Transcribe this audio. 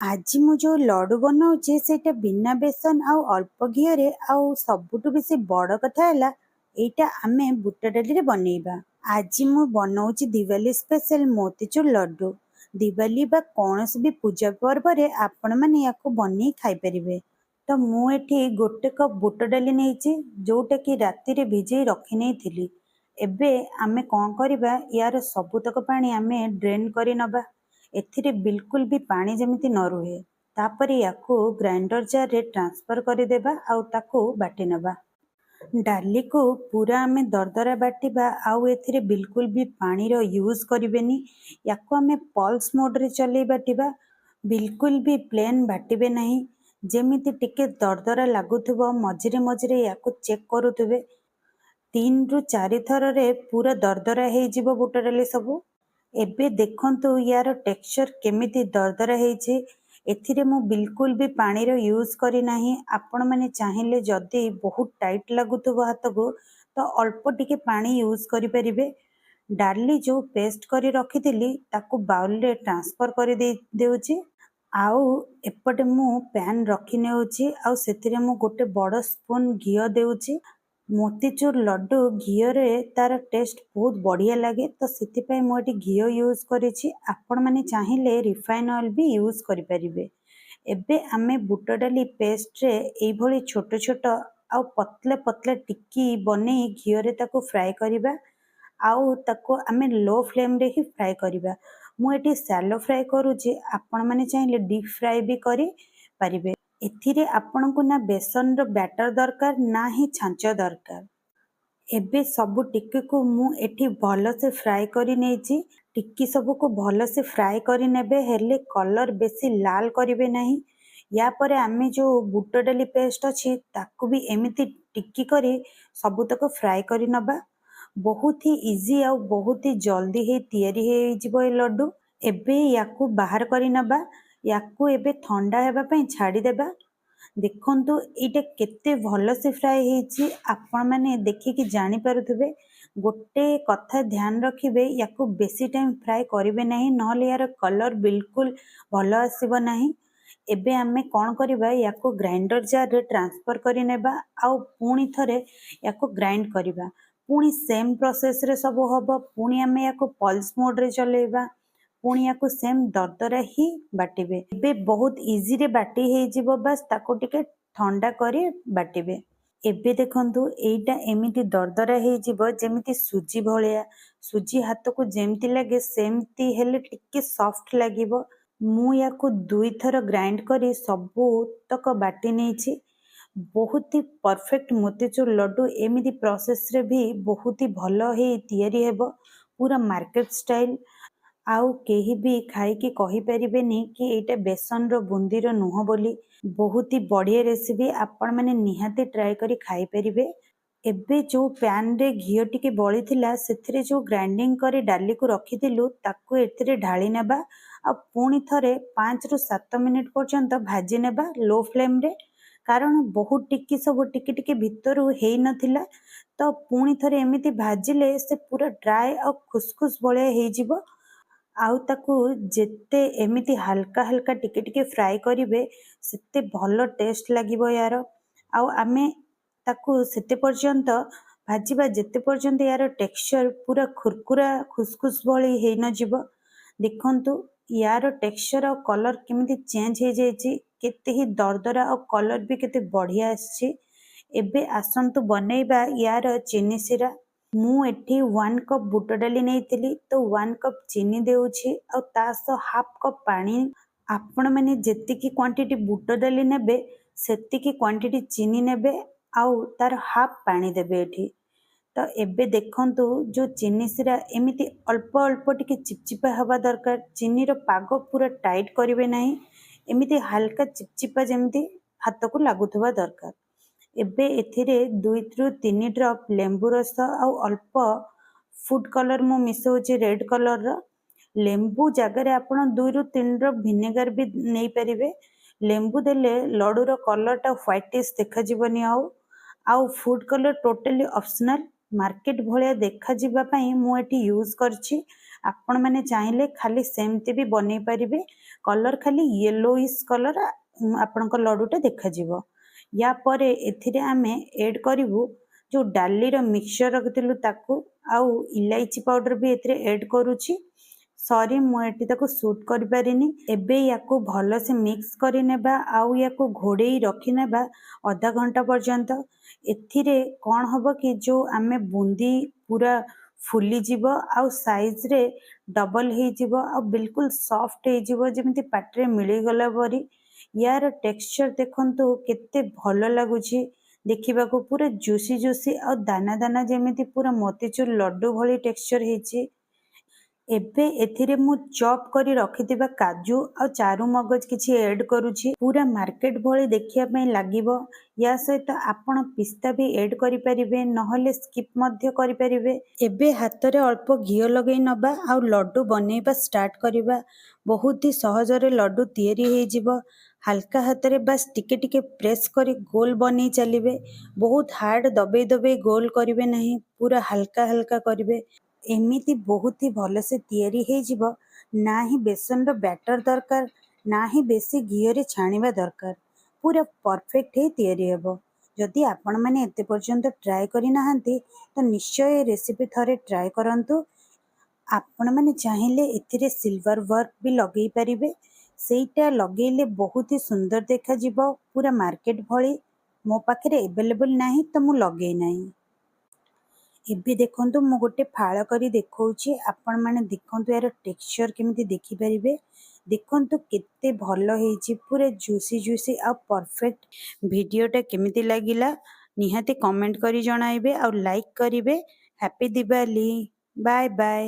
आज मु जो लड्डू बनाऊे सेटा बिना बेसन आउ अल्प घी आउ सबुठु बेसी बड़ कथा है एटा आमे बुट डाली बनइबा। आज मु बनाऊे दिवाली स्पेशल मोतीचूर लड्डू। दिवाली बा कौन भी पूजा पर्व रे आपण माने याको बनी खाई परिबे। तो मु एठी गोटे कप बुट डाली नहीं जोटा कि राति रे भिजई रखी नहीं थिली। एबे आमे कौन करिबा यार सबुतक पानी आमे ड्रेन करी नबा। एथिरे बिल्कुल भी पानी जमिति न रुहे। तापरे याकू ग्राइंडर जार रे ट्रांसफर करदेबा आउ ताकू बाटी नबा। डाली को पूरा आमे दरदरा बाटिबा आउ एथिरे बिल्कुल भी पानी रो यूज करिबेनी। याकू आमे पल्स मोड रे चले बाटिबा। बिल्कुल भी प्लेन बाटिबे नहीं। जेमिति टिके दरदरा लागुथुबो मझिरे मझिरे याकू चेक करुथुबे। 3 रु 4 थर रे पूरा दरदरा हे जिवो बुट डाली सबू। एबे देखंतु यार टेक्सचर केमिति दरदरा हेछि। एथिरे मु बिल्कुल भी पानी रो यूज करी नाही। आपण माने चाहिले जदी बहुत टाइट लागुथुबो हाथ को तो अल्प टिके पानी यूज करि परिबे। डाली जो पेस्ट करी रखिथिली ताकू बाउल रे ट्रांसफर करी देउछि। आउ एपटे मु पैन रखी नेउछि आउ सेथिरे मु गोटे बड़ स्पून घी देउछि। मोतीचूर लड्डू घीरे तार टेस्ट बहुत बढ़िया लगे तो से मुझे घी यूज करेछि। आपण माने चाहिए रिफाइन ऑयल भी यूज करि परिबे। एबे आमे बुट डाली पेस्ट रे एई भली छोट छोट आउ पतले पतले टिक्की बने घीरे ताको फ्राई करिबा। आउ ताको आमे लो फ्लेम रे ही फ्राई करिबा। मु एटी सैलो फ्राई करूछि। आपण माने चाहिए डीप फ्राई भी करि परिबे। एथिरे आपनको ना बेसन रो बैटर दरकार ना ही छांच दरकार। एबे सबु टिक्की को मु एठी भलो से फ्राई करी नेछि। टिक्की सबु को भलो से फ्राई करी नेबे हेले कलर बेसी लाल करिवे नहीं। या परे आमे जो बुट डाली पेस्ट अछि ताकू भी एमिति टिक्की करी सबु तक फ्राई करी नबा। बहुत ही इजी आ बहुत ही जल्दी हे तैयारी हे जिवो ए लड्डू। एबे याकू बाहर करी नबा। याकू एबे ठंडा हेबा पई छाड़ी देबा। देखंतु एटा केते भलो से फ्राई हेछि। आपण माने देखिकी जानि पारुथबे। गोटे कथा ध्यान रखिबे याकू बेसी टाइम फ्राई करिवे नहीं नहले यार कलर बिल्कुल भलो आसीबो नहीं। एबे आमे कोन करिबा याकू ग्राइंडर जार रे ट्रांसफर करि नेबा आउ पुणी थरे याकू ग्राइंड करिबा। पुणी सेम प्रोसेस रे सब हबो। पुणी आमे याकू पल्स मोड रे चलेबा। पुणी याकू सेम दरदरा ही बाटिबे। एबे बहुत इजी रे बाटी हे जिवो बस ताको टिके ठंडा करी बाटिबे। एबे देखंतु एइटा एमिति दरदरा हे जिवो जेमिति सुजी भलिया। सुजी हाथ को जेमिति लागे सेमिति हेले टिके सॉफ्ट लागिवो। मु याकू 2 थर ग्राइंड करी सबू तक बाटी नेछि। बहुत ही परफेक्ट मोतीचूर लड्डू एमिति प्रोसेस रे भी बहुत ही भलो हे तैयारी हेबो। पूरा मार्केट स्टाइल। आउ केही भी खाई की कही परिबेनी कि एटा बेसन रो बुंदी रो नुह बोली। बहुत ही बढ़िया रेसिपी आपण माने निहाती ट्राई करी खाई परिबे। एबे जो पैन रे घी टिके बळी थिला सेथिरे जो ग्राइंडिंग करी डाली को रखिथिलु ताकू एथिरे ढाली नेबा। आ पुणी थरे 5 रु 7 मिनिट पर्यंत भाजी नेबा लो फ्लेम रे। कारण बहुत टिक्की सब टिके टिके भितरु हेई नथिला। तो पुणी थरे एमिति भाजिले से पूरा ड्राई आ खुसखुस बळिया हेई जिवो। आउ ताकू जेते एमिति हल्का हल्का टिके टिके फ्राई करिवे सेते भलो टेस्ट लागिवो यार। आउ आमे ताकू सेते पर्यंत भाजीबा जेते पर्यंत यार टेक्सचर पूरा खुरकुरा खुसखुस भली हेई न जिवो। देखंतु यार टेक्सचर और कलर केमिति चेंज हे जायछि। केते ही दरदरा और कलर भी केते बढ़िया आछि। एबे आसंतु बनेइबा यार चीनी सिरा। मु एठी 1 कप बुट डाली नहीं तो 1 कप चीनी देउछि और तासो हाफ कप पानी। आपण माने जेतिकी क्वांटिटी बुट डाली नेबे सेतिकी क्वांटिटी चीनी नेबे आउ तार हाफ पानी देबे एठी। तो एबे देखंतु जो चीनी सिरा एमिति अल्प अल्प टिके चिपचिपा हवा दरकार। चीनी रो पाग पूरा टाइट करिवे नहीं। एमिति हल्का चिपचिपा जेमिति हाथ को लागुथबा दरकार। एबे एथिरे 2 रु 3 ड्रॉप लेंबू रस आउ अल्प फूड कलर मु मिसौछि रेड कलर रो। लेंबू जगह आपण 2 रु 3 ड्रॉप विनेगर भी नहीं परिबे। लेंबू देले लड्डू रो कलर टा व्हाइटिश देखा जिवनी। आउ food colour totally optional. Market भलिया देखा जिबा पई मु एठी यूज करछि। आपण माने चाहिले खाली सेमते भी बनै परिबे। କଲର୍ ଖାଲି ୟେଲୋଇସ୍ କଲର୍ ଆପଣଙ୍କ ଲଡ଼ୁଟା ଦେଖାଯିବ। ୟା ପରେ ଏଥିରେ ଆମେ ଏଡ୍ କରିବୁ ଯେଉଁ ଡାଲିର ମିକ୍ସଚର ରଖିଥିଲୁ ତାକୁ, ଆଉ ଇଲାଇଚି ପାଉଡ଼ର ବି ଏଥିରେ ଏଡ୍ କରୁଛି। ସରି ମୁଁ ଏଠି ତାକୁ ସୁଟ୍ କରିପାରିନି। ଏବେ ୟାକୁ ଭଲସେ ମିକ୍ସ କରିନେବା ଆଉ ୟାକୁ ଘୋଡ଼େଇ ରଖିନେବା ଅଧା ଘଣ୍ଟା ପର୍ଯ୍ୟନ୍ତ। ଏଥିରେ କ'ଣ ହବ କି ଯେଉଁ ଆମେ ବୁନ୍ଦି ପୁରା ଫୁଲିଯିବ ଆଉ ସାଇଜ୍ରେ ଡବଲ୍ ହେଇଯିବ ଆଉ ବିଲକୁଲ ସଫ୍ଟ ହେଇଯିବ, ଯେମିତି ପାଟିରେ ମିଳିଗଲା ପରି। ୟାର ଟେକ୍ସଚର ଦେଖନ୍ତୁ କେତେ ଭଲ ଲାଗୁଛି ଦେଖିବାକୁ, ପୁରା ଜୁସି ଜୁସି ଆଉ ଦାନା ଦାନା ଯେମିତି ପୁରା ମୋତିଚୁର ଲଡୁ ଭଳି ଟେକ୍ସଚର ହେଇଛି। ଏବେ ଏଥିରେ ମୁଁ ଚପ୍ କରି ରଖିଥିବା କାଜୁ ଆଉ ଚାରୁ ମଗଜ କିଛି ଏଡ୍ କରୁଛି। ପୁରା ମାର୍କେଟ ଭଳି ଦେଖିବା ପାଇଁ ଲାଗିବ। ୟା ସହିତ ଆପଣ ପିସ୍ତା ବି ଏଡ୍ କରିପାରିବେ, ନହେଲେ ସ୍କିପ୍ ମଧ୍ୟ କରିପାରିବେ। ଏବେ ହାତରେ ଅଳ୍ପ ଘିଅ ଲଗେଇ ନେବା ଆଉ ଲଡୁ ବନେଇବା ଷ୍ଟାର୍ଟ କରିବା। ବହୁତ ହି ସହଜରେ ଲଡୁ ତିଆରି ହେଇଯିବ। ହାଲକା ହାତରେ ବାସ୍ ଟିକେ ଟିକେ ପ୍ରେସ୍ କରି ଗୋଲ ବନେଇ ଚାଲିବେ। ବହୁତ ହାର୍ଡ ଦବେଇ ଦବେଇ ଗୋଲ କରିବେ ନାହିଁ, ପୁରା ହାଲକା ହାଲକା କରିବେ। ଏମିତି ବହୁତ ହି ଭଲସେ ତିଆରି ହେଇଯିବ। ନା ହିଁ ବେସନର ବ୍ୟାଟର ଦରକାର, ନା ହିଁ ବେଶୀ ଘିଅରେ ଛାଣିବା ଦରକାର। ପୁରା ପରଫେକ୍ଟ ହେଇ ତିଆରି ହେବ। ଯଦି ଆପଣମାନେ ଏତେ ପର୍ଯ୍ୟନ୍ତ ଟ୍ରାଏ କରିନାହାନ୍ତି ତ ନିଶ୍ଚୟ ଏ ରେସିପି ଥରେ ଟ୍ରାଏ କରନ୍ତୁ। ଆପଣମାନେ ଚାହିଁଲେ ଏଥିରେ ସିଲଭର ୱାର୍କ ବି ଲଗେଇ ପାରିବେ। ସେଇଟା ଲଗେଇଲେ ବହୁତ ହି ସୁନ୍ଦର ଦେଖାଯିବ, ପୁରା ମାର୍କେଟ ଭଳି। ମୋ ପାଖରେ ଏଭେଲେବଲ୍ ନାହିଁ ତ ମୁଁ ଲଗେଇ ନାହିଁ। ଏବେ ଦେଖନ୍ତୁ ମୁଁ ଗୋଟେ ଫାଳ କରି ଦେଖାଉଛି, ଆପଣମାନେ ଦେଖନ୍ତୁ ଏହାର ଟେକ୍ସଚର କେମିତି ଦେଖିପାରିବେ। ଦେଖନ୍ତୁ କେତେ ଭଲ ହେଇଛି, ପୁରା ଜୁସି ଜୁସି ଆଉ ପରଫେକ୍ଟ। ଭିଡ଼ିଓଟା କେମିତି ଲାଗିଲା ନିହାତି କମେଣ୍ଟ କରି ଜଣାଇବେ ଆଉ ଲାଇକ୍ କରିବେ। ହ୍ୟାପି ଦିୱାଲି। Bye bye.